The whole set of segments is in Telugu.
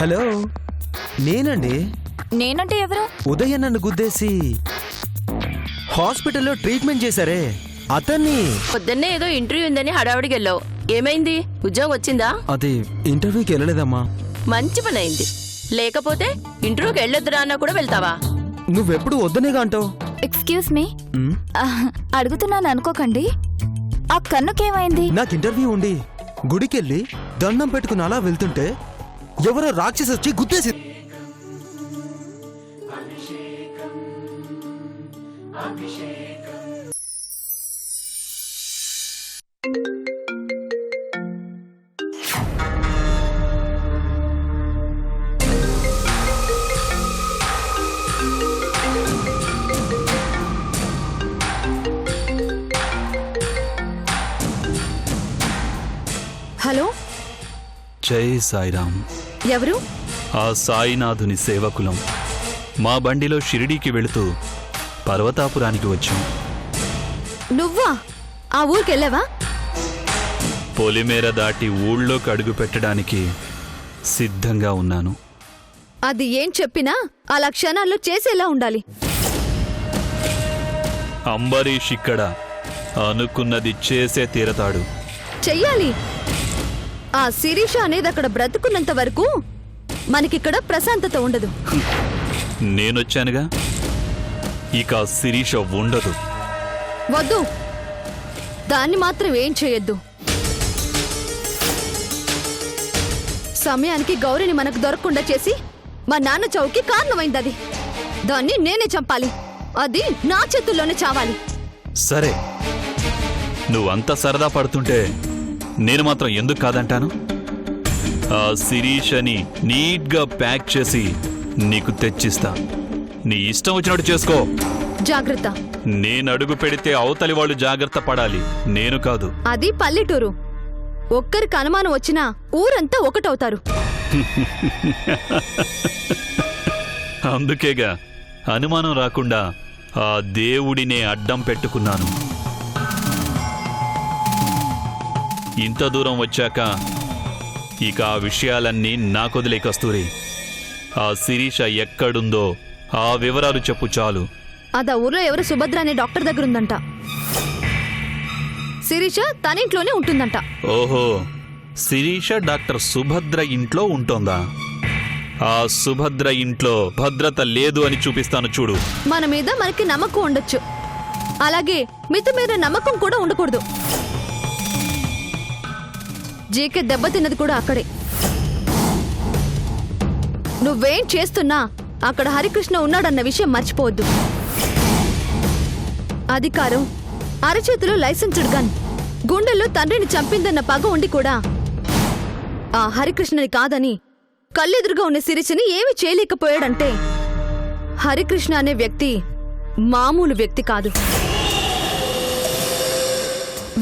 హలో, నేనండి. నేనంటే ఎవరు? ఉదయం నన్ను గుద్దేసి హాస్పిటల్లో ట్రీట్మెంట్ చేశారే అతన్ని. పొద్దున్నే ఏదో ఇంటర్వ్యూ ఉందని హడావుడికి వెళ్ళావు. ఏమైంది? ఉద్యోగం వచ్చిందా? అది ఇంటర్వ్యూకి వెళ్ళలేదమ్మా. మంచి పని అయింది. లేకపోతే ఇంటర్వ్యూకి వెళ్ళొద్దురా అన్నా కూడా వెళ్తావా? నువ్వెప్పుడు వద్దనేగా అంటావు. ఎక్స్క్యూజ్ మీ, అడుగుతున్నాను అనుకోకండి. ఆ కన్నుకేమైంది? నాకు ఇంటర్వ్యూ ఉండి గుడికెళ్ళి దండం పెట్టుకుని అలా వెళ్తుంటే ఎవరో రాక్షసి వచ్చి గుద్దేసి. హలో, జై సాయిరామ్. ఎవరు? ఆ సాయినాథుని సేవకులం. మా బండిలో షిరిడీకి వెళుతూ పర్వతాపురానికి వచ్చాం. నువ్వా? ఆ ఊరికెళ్ళావా? పొలిమేర దాటి ఊళ్ళోకి అడుగు పెట్టడానికి సిద్ధంగా ఉన్నాను. అది ఏం చెప్పినా అలా క్షణాల్లో చేసేలా ఉండాలి. అంబరీష్ ఇక్కడ అనుకున్నది చేసే తీరతాడు. చెయ్యాలి. ఆ శిరీష అనేది అక్కడ బ్రతుకున్నంత వరకు మనకిక్కడ ప్రశాంతత ఉండదు. నేనొచ్చానుగా, ఇక శిరీష ఉండదు. వద్దు, దాన్ని మాత్రం ఏం చేయొద్దు. సమయానికి గౌరిని మనకు దొరకకుండా చేసి మా నాన్న చావుకి కారణమైంది అది. దాన్ని నేనే చంపాలి. అది నా చేతుల్లోనే చావాలి. సరే, నువ్వంత సరదా పడుతుంటే నేను మాత్రం ఎందుకు కాదంటాను? ఆ శిరీషని నీట్గా ప్యాక్ చేసి నీకు తెచ్చిస్తా. నీ ఇష్టం వచ్చినట్టు చేసుకో. జాగ్రత్త. నేను అడుగు పెడితే అవతలి వాళ్ళు జాగ్రత్త పడాలి, నేను కాదు. అది పల్లెటూరు. ఒక్కరికి అనుమానం వచ్చినా ఊరంతా ఒకటవుతారు. అందుకేగా అనుమానం రాకుండా ఆ దేవుడినే అడ్డం పెట్టుకున్నాను. ఇంత దూరం వచ్చాక ఇక ఆ విషయాలన్నీ నాకొదిలే కస్తూరి. ఆ శిరీష ఎక్కడుందో ఆ వివరాలు చెప్పు చాలు. అదా ఊర్లో ఎవరు సుభద్ర అనే డాక్టర్ దగ్గర ఉందంట. శిరీష తన ఇంట్లోనే ఉంటుందంట. ఓహో, శిరీష డాక్టర్ సుభద్ర ఇంట్లో ఉంటోందా? ఆ సుభద్ర ఇంట్లో భద్రత లేదు అని చూపిస్తాను చూడు. మన మీద మనకి నమ్మకం ఉండొచ్చు, అలాగే మితిమీర నమ్మకం కూడా ఉండకూడదు. జీకే దెబ్బతిన్నది కూడా అక్కడే. నువ్వేం చేస్తున్నా అక్కడ హరికృష్ణ ఉన్నాడన్న విషయం మర్చిపోవద్దు. అధికారం, అరచేతిలో లైసెన్స్డ్ గన్, గుండెల్లో తండ్రిని చంపిందన్న పగ ఉండి కూడా ఆ హరికృష్ణని కాదని కళ్ళెదురుగా ఉన్న శిరీషని ఏమి చేయలేకపోయాడంటే హరికృష్ణ అనే వ్యక్తి మామూలు వ్యక్తి కాదు.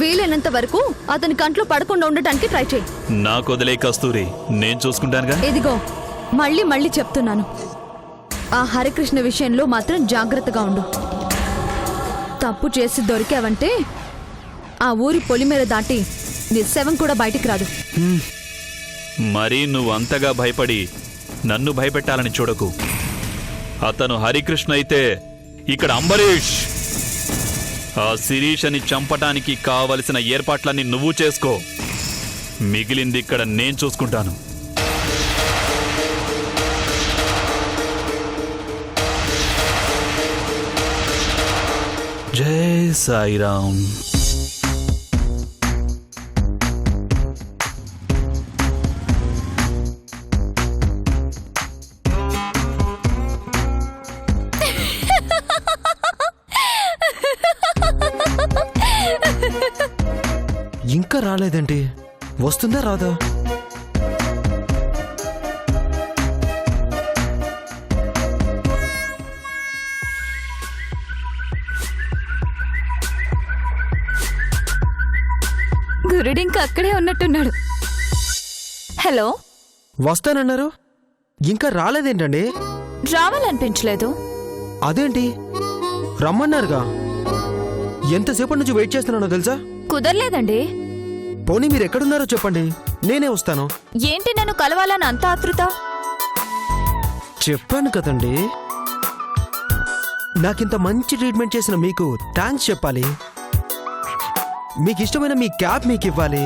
వీలైనంత వరకు అతని కంట్లో పడకుండా ఉండటానికి ట్రై చేయి. నాకొదిలే కస్తూరి, నేను చూసుకుంటానుగా. ఇదిగో, మళ్ళీ మళ్ళీ చెప్తున్నాను, ఆ హరికృష్ణ విషయంలో మాత్రం జాగ్రత్తగా ఉండు. తప్పు చేసి దొరికావంటే ఆ ఊరి పొలిమేర దాటి నీ శవం కూడా బయటికి రాదు. మరీ నువ్వు అంతగా భయపడి నన్ను భయపెట్టాలని చూడకు. అతను హరికృష్ణ అయితే ఇక్కడ అంబరీష్. ఆ శిరీషని చంపటానికి కావలసిన ఏర్పాట్లన్నీ నువ్వు చేసుకో. మిగిలింది ఇక్కడ నేను చూసుకుంటాను. జై సాయిరామ్. ఇంకా రాలేదండి, వస్తుందా రాదా? గురుడింకా అక్కడే ఉన్నట్టున్నాడు. హలో, వస్తానన్నారు, ఇంకా రాలేదేంటండి? రావాలనిపించలేదు. అదేంటి, రమ్మన్నారుగా. ఎంతసేపటి నుంచి వెయిట్ చేస్తున్నానో తెలుసా? కుదరలేదండి. పోనీ మీరు ఎక్కడున్నారో చెప్పండి, నేనే వస్తాను. ఏంటి నన్ను కలవాలని అంత ఆతృత? చెప్పాను కదండి, నాకింత మంచి ట్రీట్మెంట్ చేసిన మీకు థ్యాంక్స్ చెప్పాలి. మీకు ఇష్టమైన మీ క్యాప్ మీకు ఇవ్వాలి.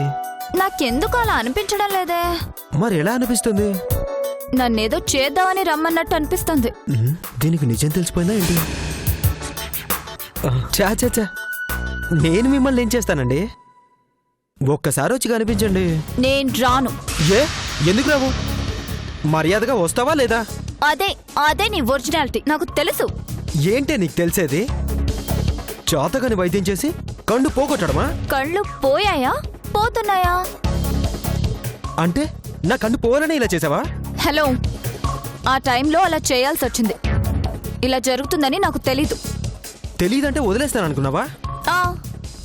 నాకెందుకు అలా అనిపించడం లేదే. మరి ఎలా అనిపిస్తుంది? నన్నేదో చేద్దామని రమ్మన్నట్టు అనిపిస్తుంది. దీనికి నిజం తెలిసిపోయిందా ఏంటి? చా చా చా, నేను మిమ్మల్ని ఏం చేస్తానండి? ఒక్కసారి వచ్చి కనిపించండి. నేను రాను. ఏ ఎందుకు రావు? మర్యాదగా వస్తావా లేదా? అదే అదే నీ ఒరిజినాలిటీ నాకు తెలుసు. ఏంటే నీకు తెలిసేది? చాతగాని వైద్యం చేసి కళ్ళు పోగొట్టడమా? కళ్ళు పోయాయా పోతున్నాయా? అంటే నా కన్ను పోవాలని ఇలా చేసావా? హలో, ఆ టైంలో అలా చేయాల్సి వచ్చింది. ఇలా జరుగుతుందని నాకు తెలీదు. తెలీదంటే వదిలేస్తాను అనుకున్నావా? ఆ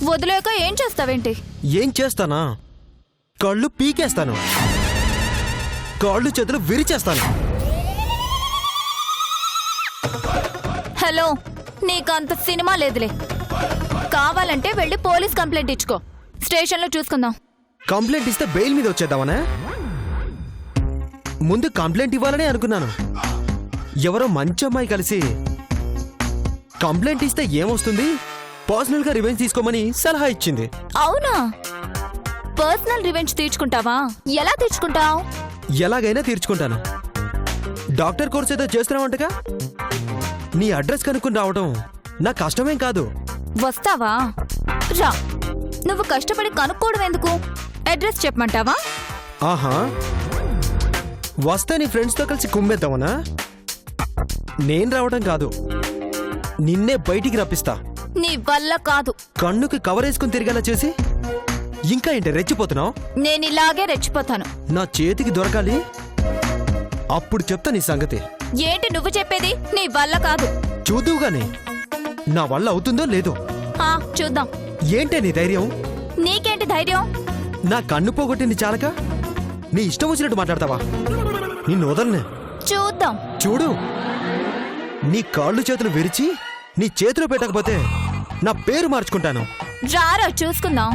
వదిలేక ఏం చేస్తావేంటి? ఏం చేస్తానా? కళ్ళు పీకేస్తాను, కాళ్ళు చేతులు విరిచేస్తాను. హలో, నీకంత సినిమా లేదులే. కావాలంటే వెళ్ళి పోలీస్ కంప్లైంట్ ఇచ్చుకో. స్టేషన్లో చూసుకుందాం. కంప్లైంట్ ఇస్తే బెయిల్ మీద వచ్చేద్దామనా? ముందు కంప్లైంట్ ఇవ్వాలనే అనుకున్నాను. ఎవరో మంచి అమ్మాయి కలిసి కంప్లైంట్ ఇస్తే ఏమొస్తుంది, పర్సనల్ గా రివెంజ్ తీసుకోమని సలహా ఇచ్చింది. అవునా? పర్సనల్ రివెంజ్ తీర్చుకుంటావా? ఎలా తీర్చుకుంటావు? ఎలాగైనా తీర్చుకుంటాను. డాక్టర్ కోర్స్ ఏదో చేస్తున్నావంటగా, నీ అడ్రస్ కనుక్కుని రావడం నా కష్టమేం కాదు. వస్తావా? రా. నువ్వు కష్టపడి కనుక్కోవడం ఎందుకు? అడ్రస్ చెప్పమంటావా? ఆహా, వస్తే నీ ఫ్రెండ్స్తో కలిసి కుమ్మేద్దామనా? నేను రావడం కాదు, నిన్నే బయటికి రప్పిస్తా. నీ వల్ల కాదు. కన్నుకి కవర్ వేసుకుని తిరిగేలా చేసి ఇంకా ఏంటి రెచ్చిపోతున్నావు? నేను ఇలాగే రెచ్చిపోతాను. నా చేతికి దొరకాలి, అప్పుడు చెప్తా నీ సంగతి. ఏంటి నువ్వు చెప్పేది? నీ వల్ల కాదు. చూద్దువుగాని నా వల్ల అవుతుందో లేదో. ఆ చూద్దాం. ఏంటే నీ ధైర్యం? నీకేంటి ధైర్యం? నా కన్ను పోగొట్టింది చాలక నీ ఇష్టం వచ్చినట్టు మాట్లాడతావా? నిన్ను వదలనే. చూద్దాం. చూడు, నీ కాళ్ళు చేతులు విరిచి నీ చేతిలో పెట్టకపోతే నా పేరు మార్చుకుంటాను. రారా చూసుకుందాం.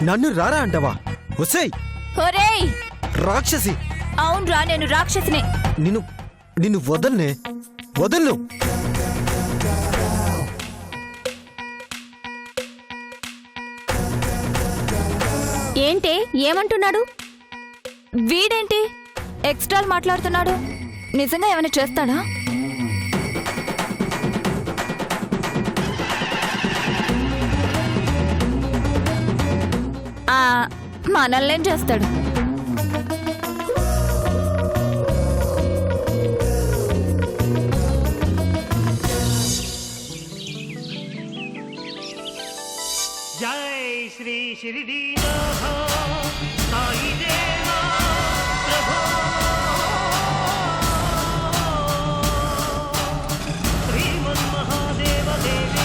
నన్ను రారా అంటావా? ఒసేయ్ ఒరేయ్ రాక్షసి! అవునరా, నేను రాక్షసినే. నిన్ను వదలనే, వదలను. ఏంటి ఏమంటున్నాడు? వీడేంటి ఎక్స్ట్రాలు మాట్లాడుతున్నాడు? నిజంగా ఏమైనా చేస్తాడా? మనల్నేం చేస్తాడు? जय श्री शिरडीनाथ साई देवा प्रभो श्रीमन्महादेव देवी।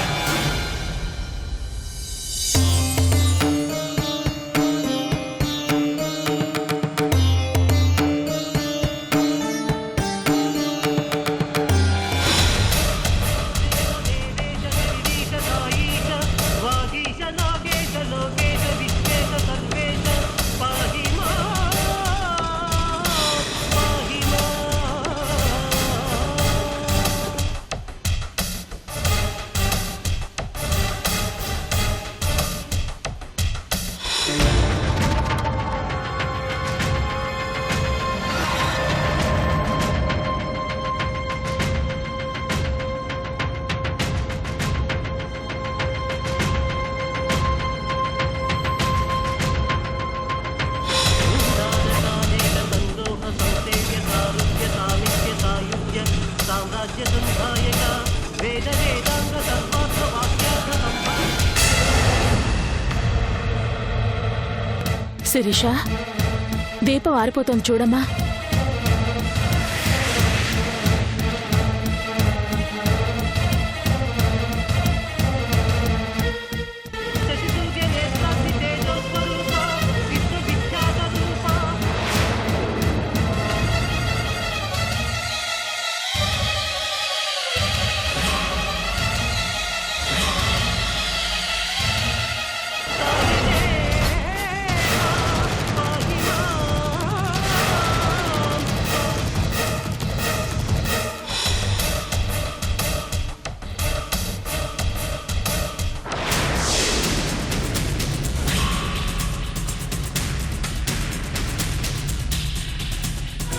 శిరీష, దీపం ఆరిపోతాం చూడమ్మా.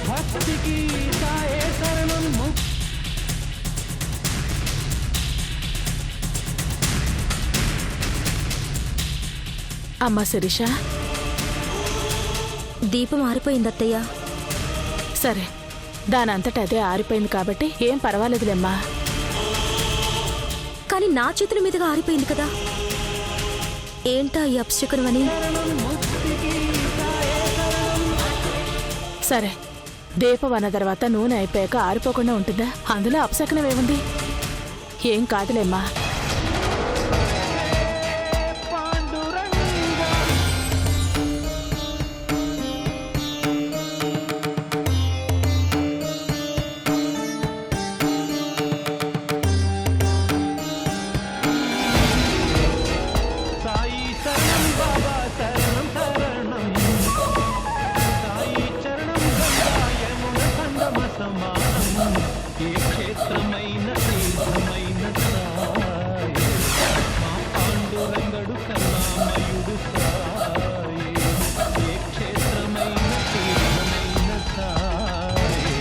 భక్తికి సాయే శరణం అమ్మా శిరీష, దీపం ఆరిపోయింది అత్తయ్య. సరే, దానంతట అదే ఆరిపోయింది కాబట్టి ఏం పర్వాలేదులేమ్మా. కానీ నా చేతుల మీదుగా ఆరిపోయింది కదా, ఏంటా ఈ అపశకునం అని? సరే, దీపం అన్న తర్వాత నూనె అయిపోయాక ఆరిపోకుండా ఉంటుందా? అందులో అపశకనం ఏముంది? ఏం కాదులేమ్మా. సాయి శరణం బాబా శరణం శరణం సాయి చరణం గంగాయమున సంగమ సమానం ఏ క్షేత్రమైన తీర్థమైన సాయి మా పాండురంగడు కన్నామయుడు సాయి ఏ క్షేత్రమైన తీర్థమైన సాయి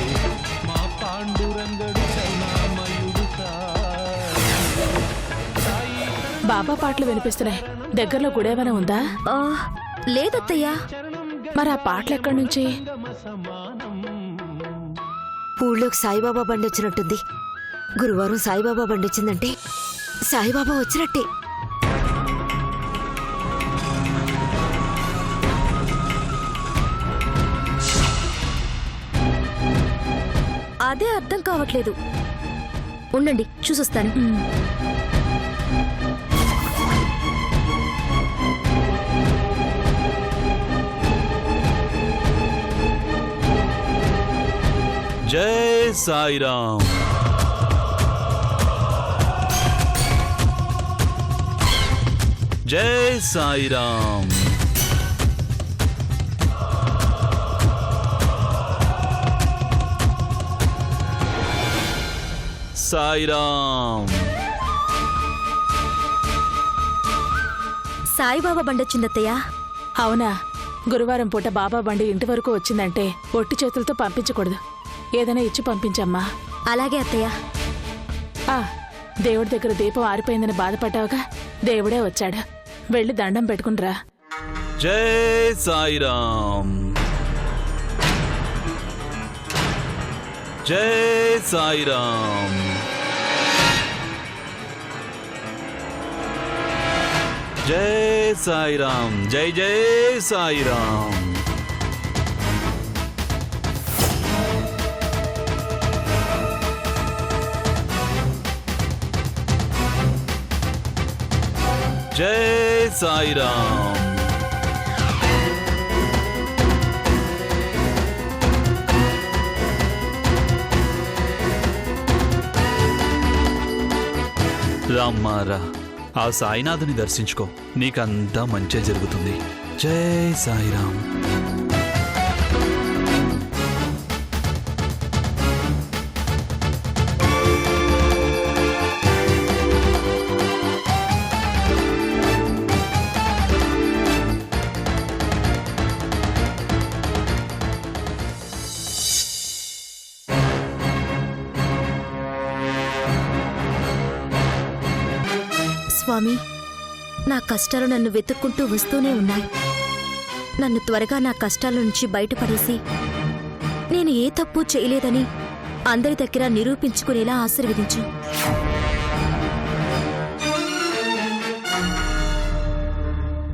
మా పాండురంగడు కన్నామయుడు సాయి బాబా పాటలు వినిపిస్తున్నాయి. దగ్గరలో గుడేమైనా ఉందా? లేదత్తయ్యా. మరి ఆ పాటలు ఎక్కడి నుంచి? ఊళ్ళోకి సాయిబాబా బండి వచ్చినట్టుంది. గురువారం సాయిబాబా బండి వచ్చిందంటే సాయిబాబా వచ్చినట్టే. అదే అర్థం కావట్లేదు. ఉండండి, చూసొస్తాను. జై సాయిరామ్. జై సాయిరామ్. సాయిరామ్. సాయిబాబా బండొచ్చిందత్తయ్యా. అవునా? గురువారం పూట బాబా బండి ఇంటి వరకు వచ్చిందంటే ఒట్టి చేతులతో పంపించకూడదు. ఏదైనా ఇచ్చి పంపించమ్మా. అలాగే అత్తయ్య. దేవుడి దగ్గర దీపం ఆరిపోయిందని బాధపడ్డావుగా, దేవుడే వచ్చాడు. వెళ్ళి దండం పెట్టుకునిరా. జై సాయిరామ్. జై సాయిరామ్. జై సాయిరామ్. జై జై సాయిరామ్. జై సాయిరామ్. రామ్మారా, ఆ సాయినాథుని దర్శించుకో, నీకంతా మంచి జరుగుతుంది. జై సాయిరామ్. స్వామి, నా కష్టాలు నన్ను వెతుక్కుంటూ వస్తూనే ఉన్నాయి. నన్ను త్వరగా నా కష్టాల నుంచి బయటపడేసి నేను ఏ తప్పు చేయలేదని అందరి దగ్గర నిరూపించుకునేలా ఆశీర్వదించు.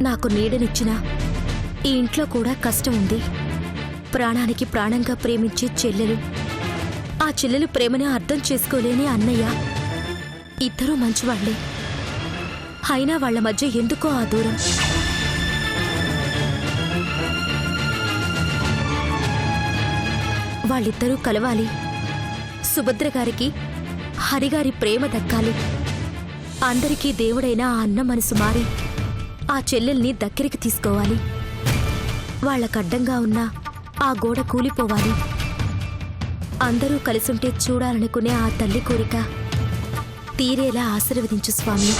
నాకు నీడనిచ్చిన ఈ ఇంట్లో కూడా కష్టం ఉంది. ప్రాణానికి ప్రాణంగా ప్రేమించే చెల్లెలు, ఆ చెల్లెలు ప్రేమని అర్థం చేసుకోలేని అన్నయ్య, ఇద్దరూ మంచివాళ్లే. అయినా వాళ్ల మధ్య ఎందుకో ఆ దూరం. వాళ్ళిద్దరూ కలవాలి. సుభద్ర గారికి హరిగారి ప్రేమ దక్కాలి. అందరికీ దేవుడైన ఆ అన్న మనసు మారి ఆ చెల్లెల్ని దగ్గరికి తీసుకోవాలి. వాళ్లకడ్డంగా ఉన్న ఆ గోడ కూలిపోవాలి. అందరూ కలిసుంటే చూడాలనుకునే ఆ తల్లి కోరిక తీరేలా ఆశీర్వదించు స్వామి.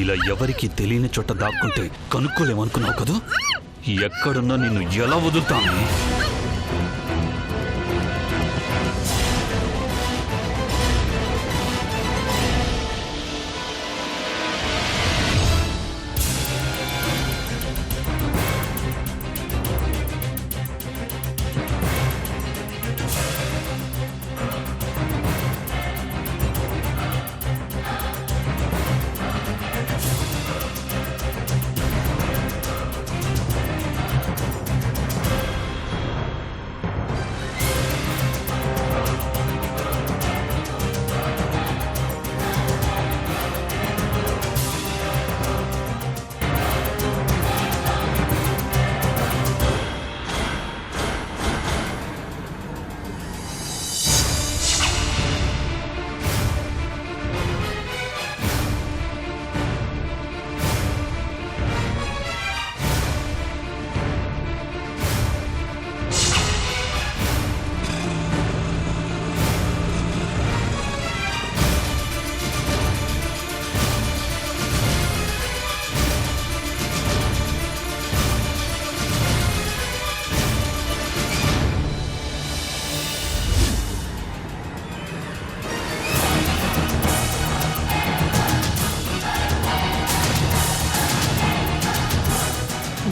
ఇలా ఎవరికి తెలియని చోట దాక్కుంటే కనుక్కోలేమనుకున్నావు కదా? ఎక్కడున్నా నిన్ను ఎలా వదులుతాను?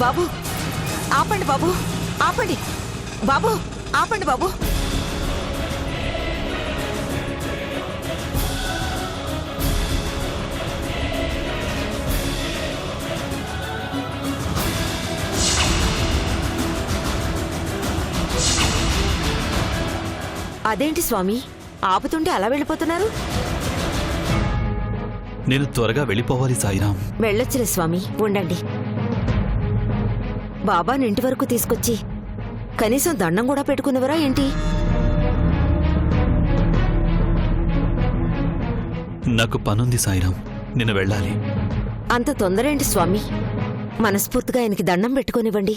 బాబు ఆపండి, బాబు ఆపండి, బాబు ఆపండి, బాబు. అదేంటి స్వామి, ఆపుతుంటే అలా వెళ్ళిపోతున్నారు? నేను త్వరగా వెళ్ళిపోవాలి సాయిరాం. వెళ్ళొచ్చులే స్వామి, ఉండండి. బాబాని ఇంటి వరకు తీసుకొచ్చి కనీసం దండం కూడా పెట్టుకునేవరా ఏంటి? నాకు పనుంది సాయిరాం, నేను వెళ్ళాలి. అంత తొందర ఏంటి స్వామి? మనస్ఫూర్తిగా ఆయనకి దండం పెట్టుకోనివ్వండి.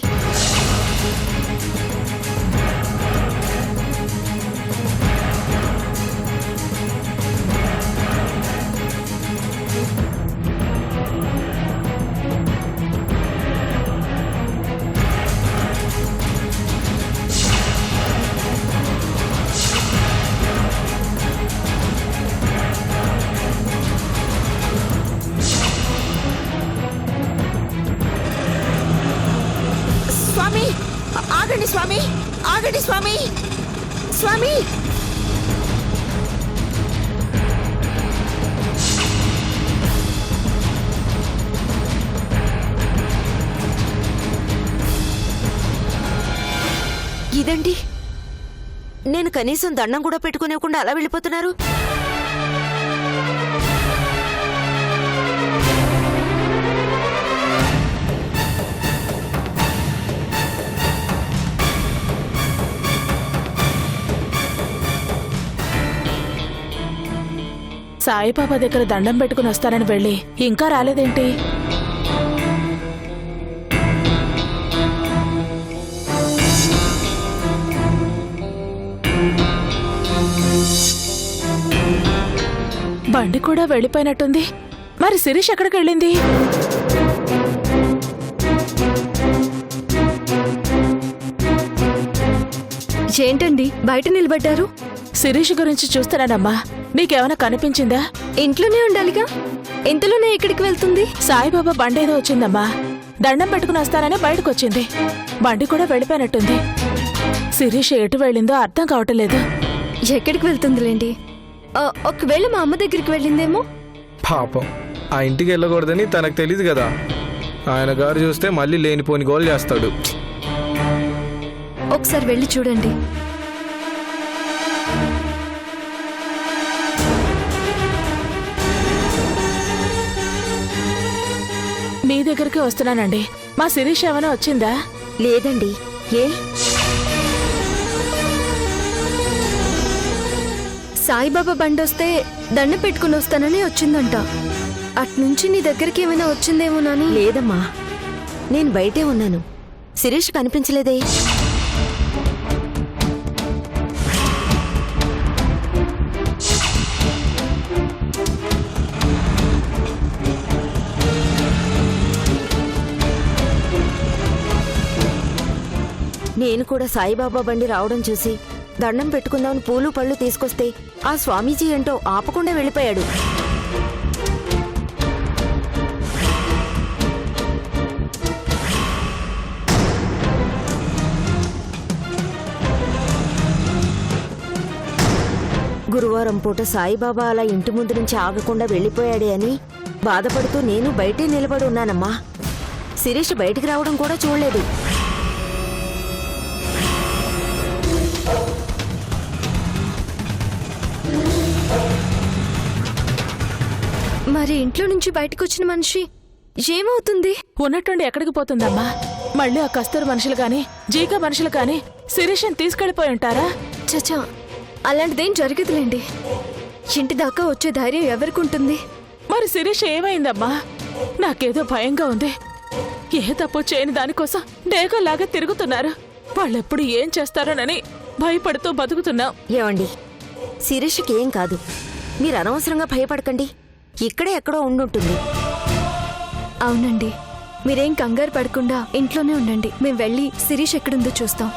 స్వామి ఆగండి, స్వామి ఆగండి, స్వామి స్వామి. ఇదండి, నేను కనీసం దండం కూడా పెట్టుకునేకుండా అలా వెళ్ళిపోతున్నారు. సాయిబాబా దగ్గర దండం పెట్టుకుని వస్తానని వెళ్ళి ఇంకా రాలేదేంటి? బండి కూడా వెళ్ళిపోయినట్టుంది. మరి శిరీష్ ఎక్కడికి వెళ్ళింది? ఏంటండి బయట నిలబడ్డారు? శిరీష్ గురించి చూస్తున్నానమ్మా, నీకేమైనా కనిపించిందా? ఇంట్లోనే ఉండాలిగా, ఇంతలోనే ఎక్కడికి వెళ్తుంది? సాయిబాబా బండి ఏదో వచ్చిందమ్మా, దండం పెట్టుకుని వస్తానని బయటకొచ్చింది. బండి కూడా వెళ్ళిపోయినట్టుంది. శిరీష్ ఎటు వెళ్ళిందో అర్థం కావట్లేదు. ఎక్కడికి వెళ్తుందిలేండి. ఒకవేళ మా అమ్మ దగ్గరికి వెళ్ళిందేమో. పాపం, ఆ ఇంటికి వెళ్ళకూడదని తనకు తెలియదు కదా. ఆయన గారు చూస్తే మళ్ళీ లేనిపోని గోల్ చేస్తాడు. ఒకసారి వెళ్ళి చూడండి. మీ దగ్గరికి వస్తున్నానండి. మా శిరీష్ ఏమైనా వచ్చిందా? లేదండి. ఏ? సాయిబాబా బండొస్తే దండం పెట్టుకుని వస్తానని వచ్చిందంట. అట్నుంచి నీ దగ్గరికి ఏమైనా వచ్చిందేమోనని. లేదమ్మా, నేను బయటే ఉన్నాను. శిరీష్ కనిపించలేదే. నేను కూడా సాయిబాబా బండి రావడం చూసి దండం పెట్టుకుందామని పూలు పళ్ళు తీసుకొస్తే ఆ స్వామీజీ ఏంటో ఆపకుండా వెళ్ళిపోయాడు. గురువారం పూట సాయిబాబా అలా ఇంటి ముందు నుంచి ఆగకుండా వెళ్ళిపోయాడే అని బాధపడుతూ నేను బయటే నిలబడి ఉన్నానమ్మా. శిరీష్ బయటికి రావడం కూడా చూడలేదు. మరి ఇంట్లో నుంచి బయటకు వచ్చిన మనిషి ఏమవుతుంది? ఉన్నట్టుండి ఎక్కడికి పోతుందమ్మా? మళ్ళీ ఆ కస్తూరి మనుషులు గాని జీకా మనుషులు గాని శిరీషని తీసుకెళ్లిపోయి ఉంటారా? చచా, అలాంటిదేం జరగదులేండి. ఇంటి దాకా వచ్చే ధైర్యం ఎవరికి ఉంటుంది? మరి శిరీష్ ఏమైందమ్మా? నాకేదో భయంగా ఉంది. ఏ తప్పు చేయని దానికోసం డేగలాగా తిరుగుతున్నారు. వాళ్ళెప్పుడు ఏం చేస్తారోనని భయపడుతూ బతుకుతున్నాం. ఏమండి, శిరీష్కి ఏం కాదు, మీరు అనవసరంగా భయపడకండి. ఇక్కడే ఎక్కడో ఉండుంటుంది. అవునండి, మీరేం కంగారు పడకుండా ఇంట్లోనే ఉండండి. మేము వెళ్ళి శిరీష్ ఎక్కడుందో చూస్తాం.